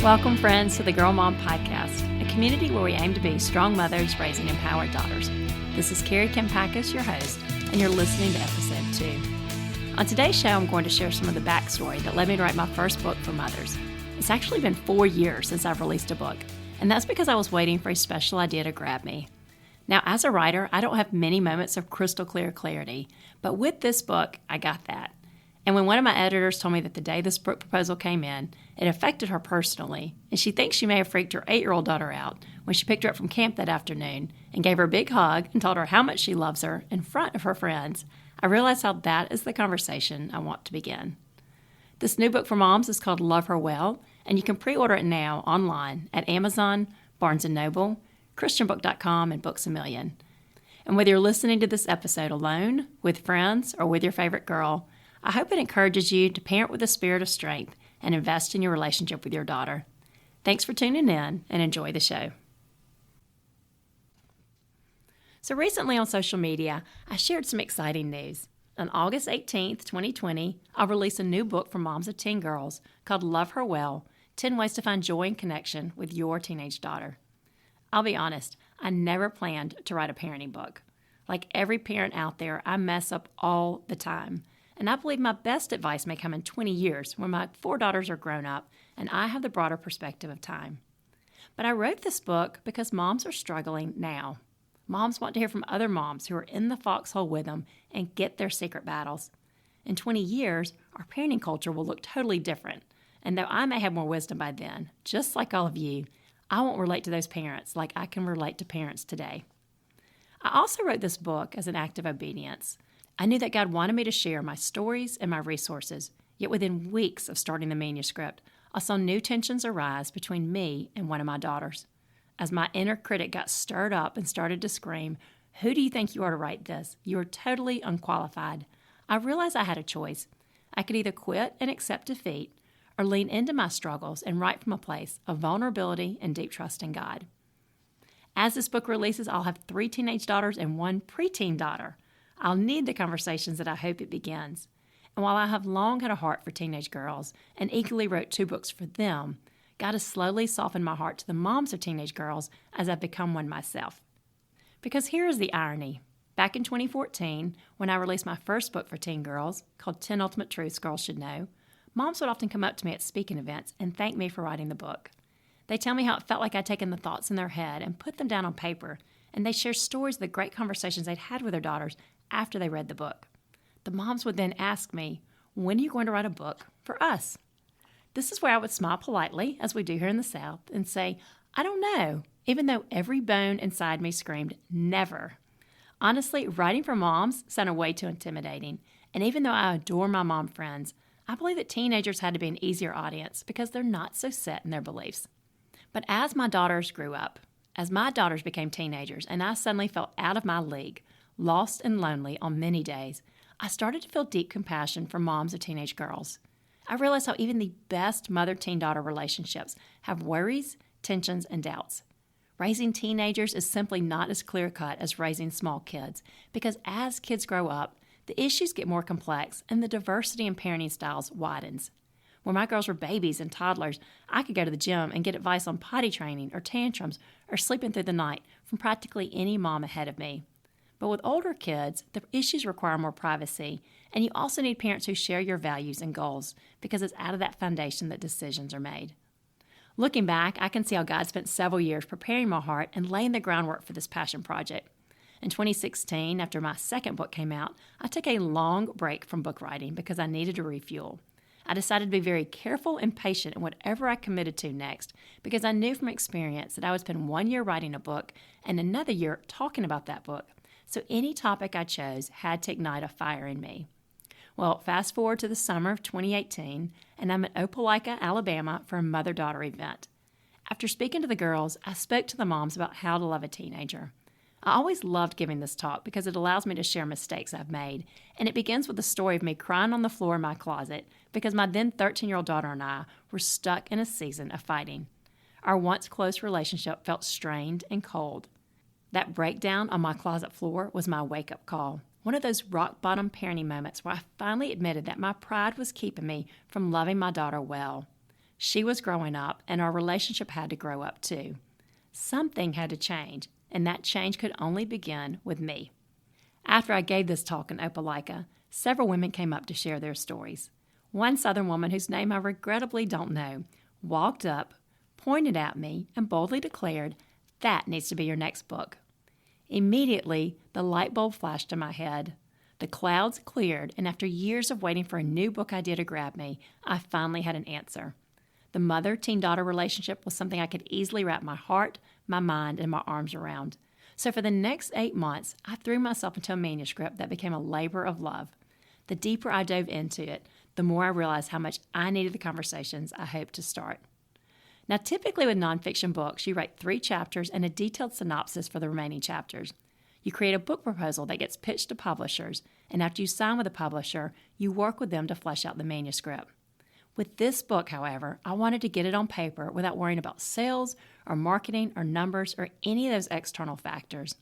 Welcome, friends, to the Girl Mom Podcast, a community where we aim to be strong mothers raising empowered daughters. This is Kari your host, and you're listening to episode 2. On today's show, I'm going to share some of the backstory that led me to write my first book for mothers. It's actually been 4 years since I've released a book, and that's because I was waiting for a special idea to grab me. Now, as a writer, I don't have many moments of crystal clear clarity, but with this book, I got that. And when one of my editors told me that the day this book proposal came in, it affected her personally, and she thinks she may have freaked her 8-year-old daughter out when she picked her up from camp that afternoon and gave her a big hug and told her how much she loves her in front of her friends, I realized how that is the conversation I want to begin. This new book for moms is called Love Her Well, and you can pre-order it now online at Amazon, Barnes & Noble, ChristianBook.com, and Books A Million. And whether you're listening to this episode alone, with friends, or with your favorite girl, I hope it encourages you to parent with a spirit of strength and invest in your relationship with your daughter. Thanks for tuning in and enjoy the show. So recently on social media, I shared some exciting news. On August 18th, 2020, I'll release a new book for moms of teen girls called Love Her Well, 10 Ways to Find Joy and Connection with Your Teenage Daughter. I'll be honest, I never planned to write a parenting book. Like every parent out there, I mess up all the time. And I believe my best advice may come in 20 years when my 4 daughters are grown up and I have the broader perspective of time. But I wrote this book because moms are struggling now. Moms want to hear from other moms who are in the foxhole with them and get their secret battles. In 20 years, our parenting culture will look totally different. And though I may have more wisdom by then, just like all of you, I won't relate to those parents like I can relate to parents today. I also wrote this book as an act of obedience. I knew that God wanted me to share my stories and my resources, yet within weeks of starting the manuscript, I saw new tensions arise between me and one of my daughters. As my inner critic got stirred up and started to scream, "Who do you think you are to write this? You are totally unqualified," I realized I had a choice. I could either quit and accept defeat or lean into my struggles and write from a place of vulnerability and deep trust in God. As this book releases, I'll have 3 teenage daughters and 1 preteen daughter. I'll need the conversations that I hope it begins. And while I have long had a heart for teenage girls and eagerly wrote 2 books for them, God has slowly softened my heart to the moms of teenage girls as I've become one myself. Because here is the irony. Back in 2014, when I released my first book for teen girls, called 10 Ultimate Truths Girls Should Know, moms would often come up to me at speaking events and thank me for writing the book. They tell me how it felt like I'd taken the thoughts in their head and put them down on paper, and they share stories of the great conversations they'd had with their daughters after they read the book. The moms would then ask me, "When are you going to write a book for us?" This is where I would smile politely, as we do here in the South, and say, "I don't know," even though every bone inside me screamed, "Never." Honestly, writing for moms sounded way too intimidating, and even though I adore my mom friends, I believe that teenagers had to be an easier audience because they're not so set in their beliefs. But as my daughters grew up, as my daughters became teenagers, and I suddenly felt out of my league, lost and lonely on many days, I started to feel deep compassion for moms of teenage girls. I realized how even the best mother-teen-daughter relationships have worries, tensions, and doubts. Raising teenagers is simply not as clear-cut as raising small kids, because as kids grow up, the issues get more complex and the diversity in parenting styles widens. When my girls were babies and toddlers, I could go to the gym and get advice on potty training or tantrums or sleeping through the night from practically any mom ahead of me. But with older kids, the issues require more privacy, and you also need parents who share your values and goals because it's out of that foundation that decisions are made. Looking back, I can see how God spent several years preparing my heart and laying the groundwork for this passion project. In 2016, after my second book came out, I took a long break from book writing because I needed to refuel. I decided to be very careful and patient in whatever I committed to next because I knew from experience that I would spend 1 year writing a book and another year talking about that book. So any topic I chose had to ignite a fire in me. Well, fast forward to the summer of 2018, and I'm at Opelika, Alabama for a mother-daughter event. After speaking to the girls, I spoke to the moms about how to love a teenager. I always loved giving this talk because it allows me to share mistakes I've made, and it begins with a story of me crying on the floor in my closet because my then 13-year-old daughter and I were stuck in a season of fighting. Our once close relationship felt strained and cold. That breakdown on my closet floor was my wake-up call, one of those rock-bottom parenting moments where I finally admitted that my pride was keeping me from loving my daughter well. She was growing up, and our relationship had to grow up too. Something had to change, and that change could only begin with me. After I gave this talk in Opelika, several women came up to share their stories. One Southern woman, whose name I regrettably don't know, walked up, pointed at me, and boldly declared, "That needs to be your next book." Immediately, the light bulb flashed in my head. The clouds cleared, and after years of waiting for a new book idea to grab me, I finally had an answer. The mother-teen-daughter relationship was something I could easily wrap my heart, my mind, and my arms around. So for the next 8 months, I threw myself into a manuscript that became a labor of love. The deeper I dove into it, the more I realized how much I needed the conversations I hoped to start. Now, typically with nonfiction books, you write 3 chapters and a detailed synopsis for the remaining chapters. You create a book proposal that gets pitched to publishers, and after you sign with a publisher, you work with them to flesh out the manuscript. With this book, however, I wanted to get it on paper without worrying about sales or marketing or numbers or any of those external factors.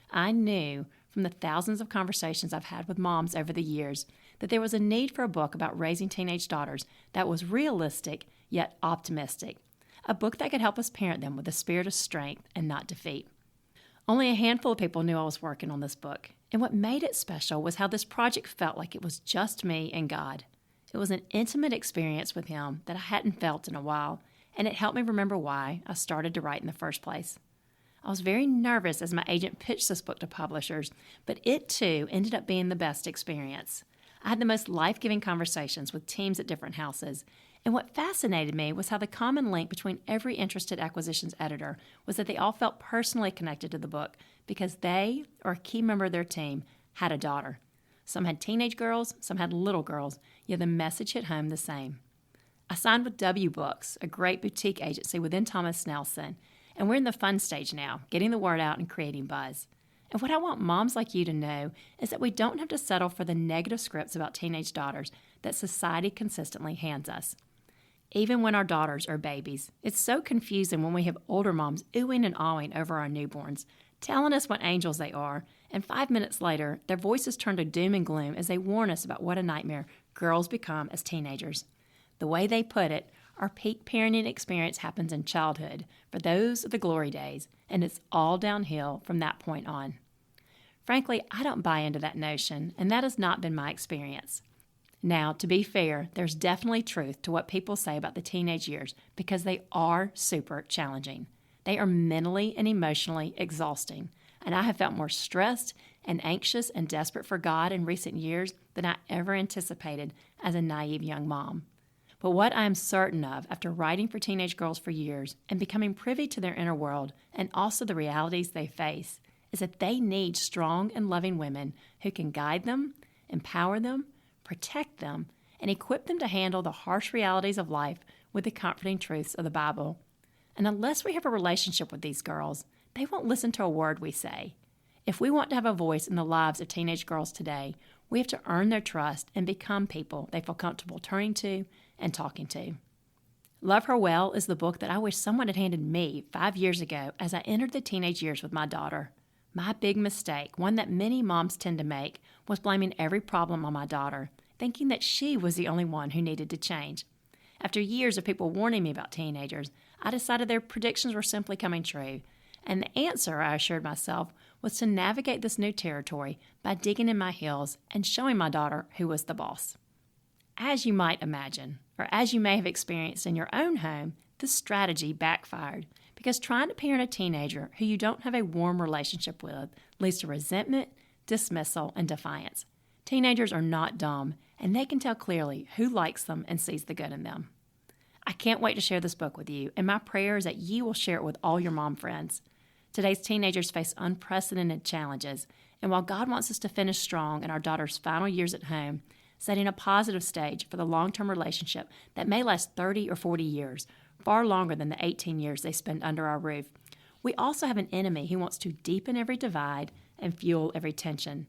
I knew from the thousands of conversations I've had with moms over the years that there was a need for a book about raising teenage daughters that was realistic yet optimistic, a book that could help us parent them with a spirit of strength and not defeat. Only a handful of people knew I was working on this book, and what made it special was how this project felt like it was just me and God. It was an intimate experience with Him that I hadn't felt in a while, and it helped me remember why I started to write in the first place. I was very nervous as my agent pitched this book to publishers, but it too ended up being the best experience. I had the most life-giving conversations with teams at different houses, and what fascinated me was how the common link between every interested acquisitions editor was that they all felt personally connected to the book because they, or a key member of their team, had a daughter. Some had teenage girls, some had little girls, yet the message hit home the same. I signed with W Books, a great boutique agency within Thomas Nelson, and we're in the fun stage now, getting the word out and creating buzz. And what I want moms like you to know is that we don't have to settle for the negative scripts about teenage daughters that society consistently hands us. Even when our daughters are babies, it's so confusing when we have older moms oohing and awing over our newborns, telling us what angels they are, and 5 minutes later, their voices turn to doom and gloom as they warn us about what a nightmare girls become as teenagers. The way they put it, our peak parenting experience happens in childhood, for those are the glory days, and it's all downhill from that point on. Frankly, I don't buy into that notion, and that has not been my experience. Now, to be fair, there's definitely truth to what people say about the teenage years because they are super challenging. They are mentally and emotionally exhausting, and I have felt more stressed and anxious and desperate for God in recent years than I ever anticipated as a naive young mom. But what I am certain of after writing for teenage girls for years and becoming privy to their inner world and also the realities they face is that they need strong and loving women who can guide them, empower them, protect them, and equip them to handle the harsh realities of life with the comforting truths of the Bible. And unless we have a relationship with these girls, they won't listen to a word we say. If we want to have a voice in the lives of teenage girls today, we have to earn their trust and become people they feel comfortable turning to and talking to. Love Her Well is the book that I wish someone had handed me 5 years ago as I entered the teenage years with my daughter. My big mistake, one that many moms tend to make, was blaming every problem on my daughter, thinking that she was the only one who needed to change. After years of people warning me about teenagers, I decided their predictions were simply coming true. And the answer, I assured myself, was to navigate this new territory by digging in my heels and showing my daughter who was the boss. As you might imagine, or as you may have experienced in your own home, this strategy backfired because trying to parent a teenager who you don't have a warm relationship with leads to resentment, dismissal, and defiance. Teenagers are not dumb, and they can tell clearly who likes them and sees the good in them. I can't wait to share this book with you, and my prayer is that you will share it with all your mom friends. Today's teenagers face unprecedented challenges, and while God wants us to finish strong in our daughter's final years at home, setting a positive stage for the long-term relationship that may last 30 or 40 years, far longer than the 18 years they spend under our roof, we also have an enemy who wants to deepen every divide and fuel every tension.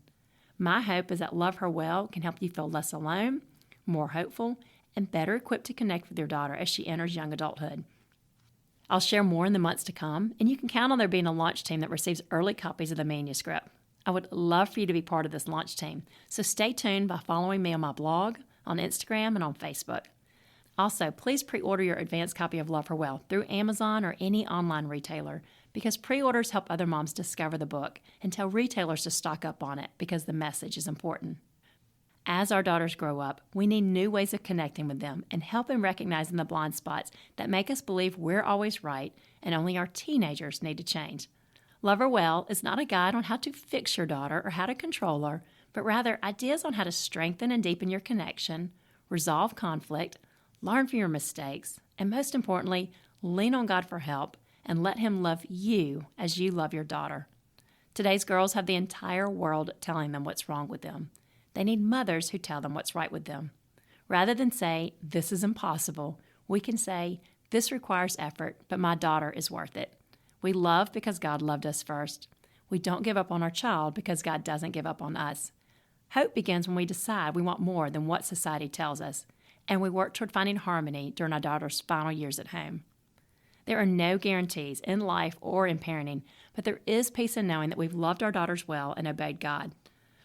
My hope is that Love Her Well can help you feel less alone, more hopeful, and better equipped to connect with your daughter as she enters young adulthood. I'll share more in the months to come, and you can count on there being a launch team that receives early copies of the manuscript. I would love for you to be part of this launch team, so stay tuned by following me on my blog, on Instagram, and on Facebook. Also, please pre-order your advanced copy of Love Her Well through Amazon or any online retailer because pre-orders help other moms discover the book and tell retailers to stock up on it because the message is important. As our daughters grow up, we need new ways of connecting with them and helping recognizing the blind spots that make us believe we're always right and only our teenagers need to change. Love Her Well is not a guide on how to fix your daughter or how to control her, but rather ideas on how to strengthen and deepen your connection, resolve conflict, learn from your mistakes, and most importantly, lean on God for help and let Him love you as you love your daughter. Today's girls have the entire world telling them what's wrong with them. They need mothers who tell them what's right with them. Rather than say, this is impossible, we can say, this requires effort, but my daughter is worth it. We love because God loved us first. We don't give up on our child because God doesn't give up on us. Hope begins when we decide we want more than what society tells us, and we work toward finding harmony during our daughter's final years at home. There are no guarantees in life or in parenting, but there is peace in knowing that we've loved our daughters well and obeyed God.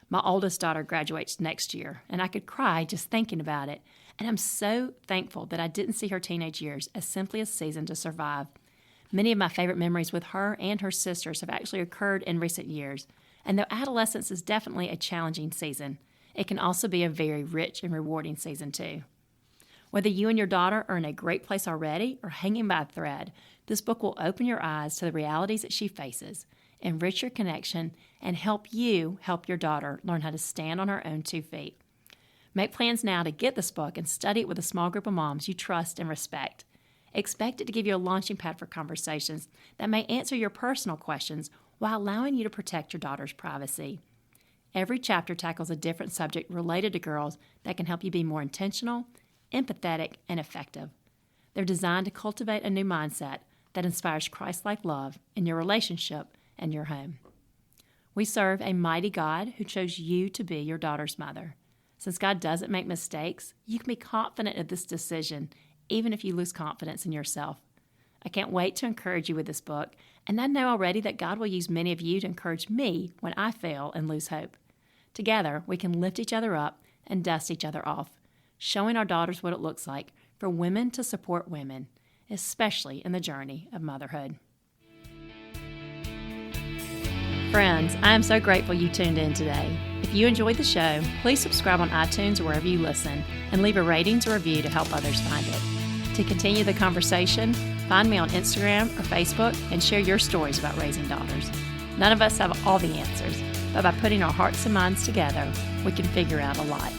My oldest daughter graduates next year, and I could cry just thinking about it, and I'm so thankful that I didn't see her teenage years as simply a season to survive. Many of my favorite memories with her and her sisters have actually occurred in recent years, and though adolescence is definitely a challenging season, it can also be a very rich and rewarding season too. Whether you and your daughter are in a great place already or hanging by a thread, this book will open your eyes to the realities that she faces, enrich your connection, and help you help your daughter learn how to stand on her own 2 feet. Make plans now to get this book and study it with a small group of moms you trust and respect. Expect it to give you a launching pad for conversations that may answer your personal questions while allowing you to protect your daughter's privacy. Every chapter tackles a different subject related to girls that can help you be more intentional, empathetic, and effective. They're designed to cultivate a new mindset that inspires Christ-like love in your relationship and your home. We serve a mighty God who chose you to be your daughter's mother. Since God doesn't make mistakes, you can be confident of this decision, even if you lose confidence in yourself. I can't wait to encourage you with this book, and I know already that God will use many of you to encourage me when I fail and lose hope. Together, we can lift each other up and dust each other off, showing our daughters what it looks like for women to support women, especially in the journey of motherhood. Friends, I am so grateful you tuned in today. If you enjoyed the show, please subscribe on iTunes or wherever you listen and leave a ratings or review to help others find it. To continue the conversation, find me on Instagram or Facebook and share your stories about raising daughters. None of us have all the answers, but by putting our hearts and minds together, we can figure out a lot.